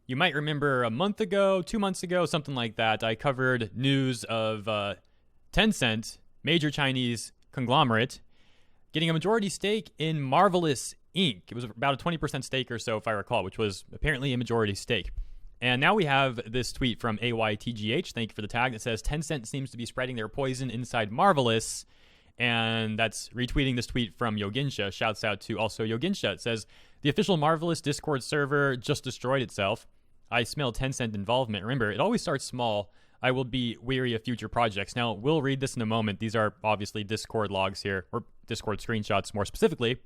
You might remember a month ago, 2 months ago, something like that, I covered news of Tencent, major Chinese conglomerate, getting a majority stake in Marvelous Inc. It was about a 20% stake or so, if I recall, which was apparently a majority stake. And now we have this tweet from AYTGH, thank you for the tag, that says Tencent seems to be spreading their poison inside Marvelous. And that's retweeting this tweet from Yoginsha. Shouts out to also Yoginsha. It says, the official Marvelous Discord server just destroyed itself. I smell Tencent involvement. Remember, it always starts small. I will be weary of future projects. Now, we'll read this in a moment. These are obviously Discord logs here, or Discord screenshots more specifically.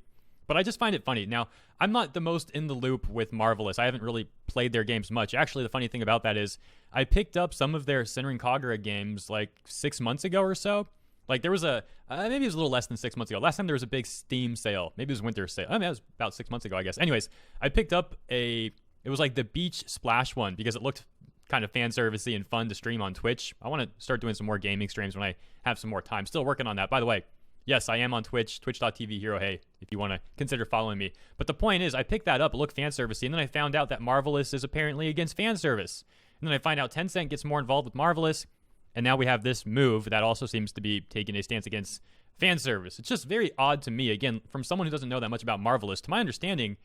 But I just find it funny. Now, I'm not the most in the loop with Marvelous. I haven't really played their games much. Actually, the funny thing about that is I picked up some of their Senran Kagura games like 6 months ago or so. Like there was a, maybe it was a little less than 6 months ago. Last time there was a big Steam sale. Maybe it was winter sale. I mean, that was about 6 months ago, I guess. Anyways, I picked up it was like the Beach Splash one because it looked kind of fan servicey and fun to stream on Twitch. I want to start doing some more gaming streams when I have some more time. Still working on that. By the way, yes, I am on Twitch, twitch.tv hero hey, if you want to consider following me. But the point is, I picked that up, it looked fan servicey, and then I found out that Marvelous is apparently against fan service. And then I find out Tencent gets more involved with Marvelous, and now we have this move that also seems to be taking a stance against fan service. It's just very odd to me, again, from someone who doesn't know that much about Marvelous. To my understanding,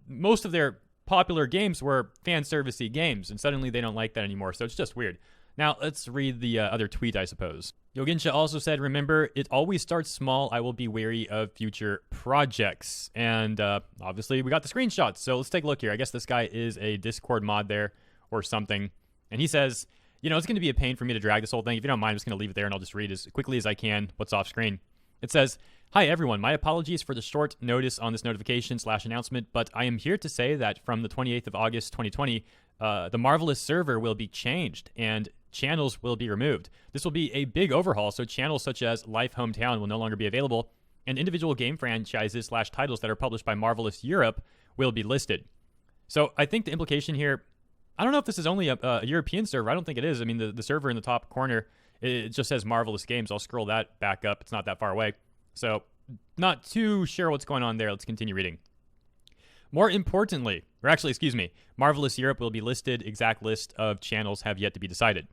most of their popular games were fan servicey games, and suddenly they don't like that anymore, so it's just weird. Now, let's read the other tweet, I suppose. Yoginsha also said, remember, it always starts small. I will be wary of future projects. And obviously, we got the screenshots. So let's take a look here. I guess this guy is a Discord mod there or something. And he says, you know, it's going to be a pain for me to drag this whole thing. If you don't mind, I'm just going to leave it there and I'll just read as quickly as I can what's off screen. It says, hi, everyone. My apologies for the short notice on this notification/announcement, but I am here to say that from the 28th of August, 2020, the Marvelous server will be changed and channels will be removed. This will be a big overhaul, so channels such as Life Hometown will no longer be available, and individual game franchises/titles that are published by Marvelous Europe will be listed. So I think the implication here, I don't know if this is only a European server. I don't think it is. I mean, the server in the top corner, it just says Marvelous Games. I'll scroll that back up. It's not that far away. So not too sure what's going on there. Let's continue reading. More importantly, or actually, excuse me, Marvelous Europe will be listed. Exact list of channels have yet to be decided.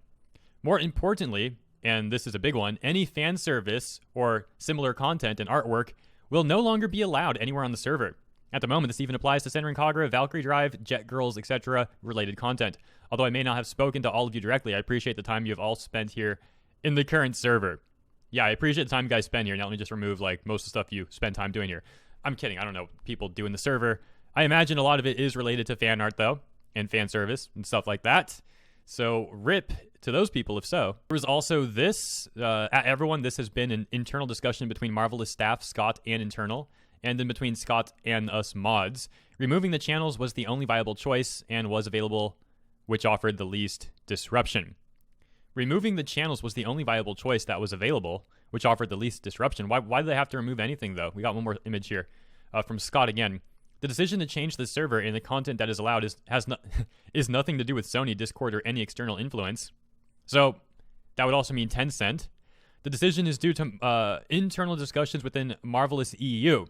More importantly, and this is a big one, any fan service or similar content and artwork will no longer be allowed anywhere on the server. At the moment, this even applies to Senran Kagura, Valkyrie Drive, Jet Girls, etc. related content. Although I may not have spoken to all of you directly, I appreciate the time you have all spent here in the current server. Yeah, I appreciate the time you guys spend here. Now let me just remove like most of the stuff you spend time doing here. I'm kidding. I don't know people doing the server. I imagine a lot of it is related to fan art, though, and fan service and stuff like that. So, rip to those people, if so. There was also this, everyone, this has been an internal discussion between Marvelous staff, Scott, and internal, and then between Scott and us mods. Removing the channels was the only viable choice and was available, which offered the least disruption. Removing the channels was the only viable choice that was available, which offered the least disruption. Why do they have to remove anything, though? We got one more image here from Scott again. The decision to change the server and the content that is allowed is nothing to do with Sony, Discord, or any external influence. So that would also mean Tencent. The decision is due to internal discussions within Marvelous EU.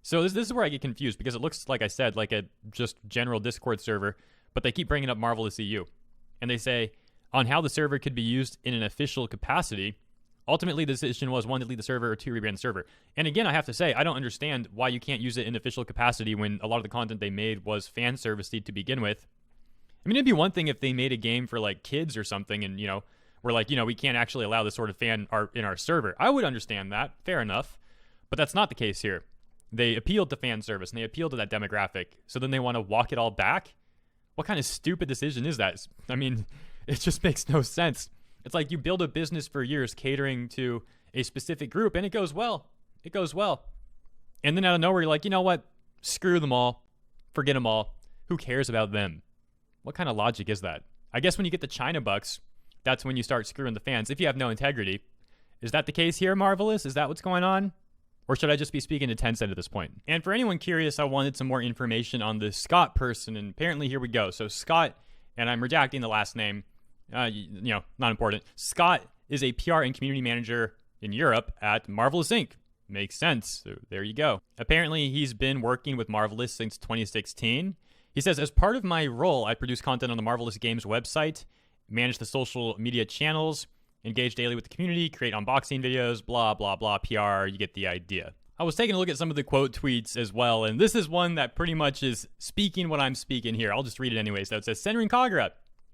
So this is where I get confused because it looks, like I said, like a just general Discord server, but they keep bringing up Marvelous EU. And they say, on how the server could be used in an official capacity. Ultimately, the decision was 1, to leave the server, or 2, rebrand the server. And again, I have to say, I don't understand why you can't use it in official capacity when a lot of the content they made was fan servicey to begin with. I mean, it'd be one thing if they made a game for, like, kids or something and, you know, we're like, you know, we can't actually allow this sort of fan art in our server. I would understand that. Fair enough. But that's not the case here. They appealed to fan service, and they appealed to that demographic. So then they want to walk it all back? What kind of stupid decision is that? I mean, it just makes no sense. It's like you build a business for years catering to a specific group, and it goes well. It goes well. And then out of nowhere, you're like, you know what? Screw them all. Forget them all. Who cares about them? What kind of logic is that? I guess when you get the China bucks, that's when you start screwing the fans, if you have no integrity. Is that the case here, Marvelous? Is that what's going on? Or should I just be speaking to Tencent at this point? And for anyone curious, I wanted some more information on the Scott person, and apparently here we go. So Scott, and I'm redacting the last name, you know, not important. Scott is a PR and community manager in Europe at Marvelous Inc. Makes sense. So there you go. Apparently, he's been working with Marvelous since 2016. He says, as part of my role, I produce content on the Marvelous Games website, manage the social media channels, engage daily with the community, create unboxing videos, blah, blah, blah, PR, you get the idea. I was taking a look at some of the quote tweets as well, and this is one that pretty much is speaking what I'm speaking here. I'll just read it anyway. So it says, Centering Kagura,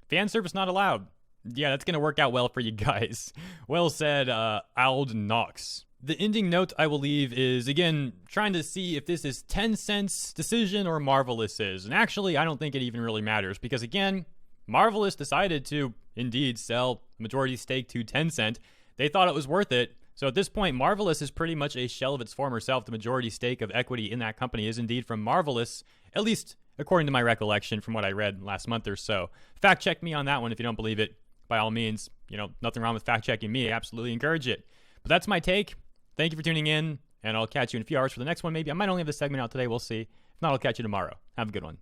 fan service not allowed. Yeah, that's going to work out well for you guys. Well said, Ald Knox. The ending note I will leave is, again, trying to see if this is Tencent's decision or Marvelous's. And actually, I don't think it even really matters because, again, Marvelous decided to, indeed, sell a majority stake to Tencent. They thought it was worth it. So at this point, Marvelous is pretty much a shell of its former self. The majority stake of equity in that company is indeed from Marvelous, at least according to my recollection from what I read last month or so. Fact check me on that one if you don't believe it. By all means, nothing wrong with fact checking me. I absolutely encourage it. But that's my take. Thank you for tuning in, and I'll catch you in a few hours for the next one. Maybe I might only have this segment out today. We'll see. If not, I'll catch you tomorrow. Have a good one.